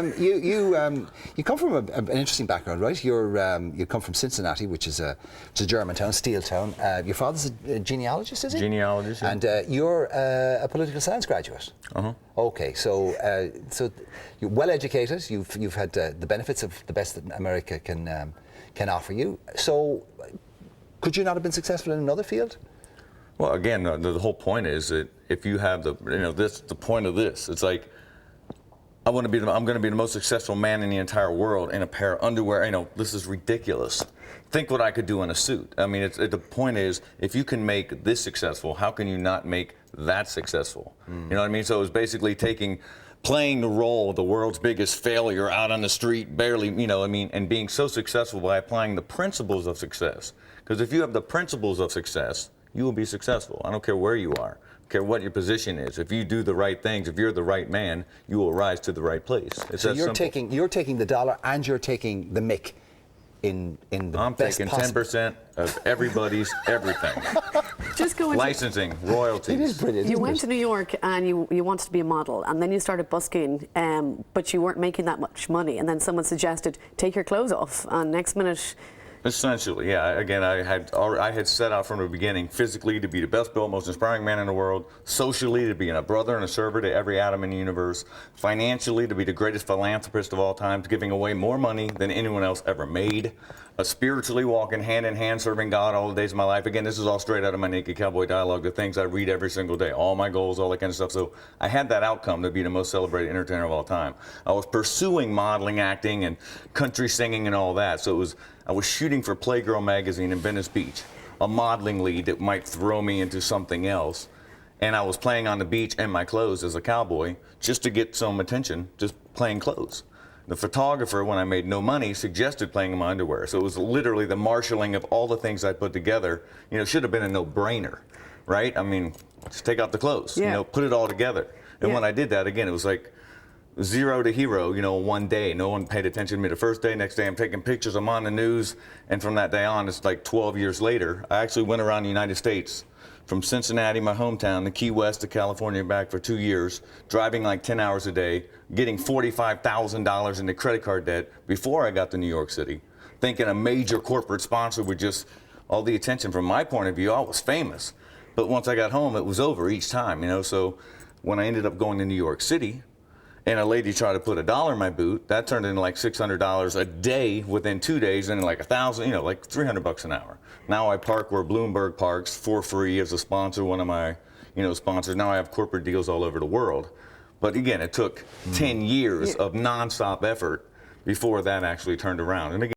You come from an interesting background, right? You come from Cincinnati, which is a German town, steel town. Your father's a genealogist, is he? Genealogist, yeah. And you're a political science graduate. Okay, so you're well educated. You've had the benefits of the best that America can offer you. So, could you not have been successful in another field? Well, again, the whole point is that if you have the point of this, it's like, I'm going to be the most successful man in the entire world in a pair of underwear. This is ridiculous. Think what I could do in a suit. I mean, the point is, if you can make this successful, how can you not make that successful? You know what I mean? So it was basically playing the role of the world's biggest failure out on the street, barely, and being so successful by applying the principles of success. Because if you have the principles of success, you will be successful. I don't care where you are. Care what your position is. If you do the right things, if you're the right man, you will rise to the right place. So you're taking the dollar and you're taking the mick in the I'm best taking possible. 10% of everybody's everything. Just going licensing, royalties. It is brilliant. You went to New York and you wanted to be a model, and then you started busking, but you weren't making that much money. And then someone suggested, take your clothes off. And next minute. Essentially, yeah. Again, I had set out from the beginning physically to be the best built, most inspiring man in the world, socially to be a brother and a server to every atom in the universe, financially to be the greatest philanthropist of all time, giving away more money than anyone else ever made, spiritually walking hand in hand, serving God all the days of my life. Again, this is all straight out of my Naked Cowboy dialogue, the things I read every single day, all my goals, all that kind of stuff. So I had that outcome to be the most celebrated entertainer of all time. I was pursuing modeling, acting, and country singing and all that. So I was shooting for Playgirl magazine in Venice Beach, a modeling lead that might throw me into something else. And I was playing on the beach in my clothes as a cowboy just to get some attention, just playing clothes. The photographer, when I made no money, suggested playing in my underwear. So it was literally the marshaling of all the things I put together. Should have been a no-brainer, right? I mean, just take out the clothes, put it all together. And when I did that, again, it was like zero to hero, one day. No one paid attention to me the first day. Next day, I'm taking pictures. I'm on the news. And from that day on, it's like 12 years later. I actually went around the United States from Cincinnati, my hometown, to Key West to California and back for 2 years, driving like 10 hours a day, getting $45,000 into credit card debt before I got to New York City, thinking a major corporate sponsor would just, all the attention from my point of view, I was famous. But once I got home, it was over each time, So when I ended up going to New York City, and a lady tried to put $1 in my boot, that turned into like $600 a day within 2 days, and like $1,000, like $300 an hour. Now I park where Bloomberg parks for free as a sponsor, one of my, sponsors. Now I have corporate deals all over the world. But again, it took 10 years of nonstop effort before that actually turned around. And again,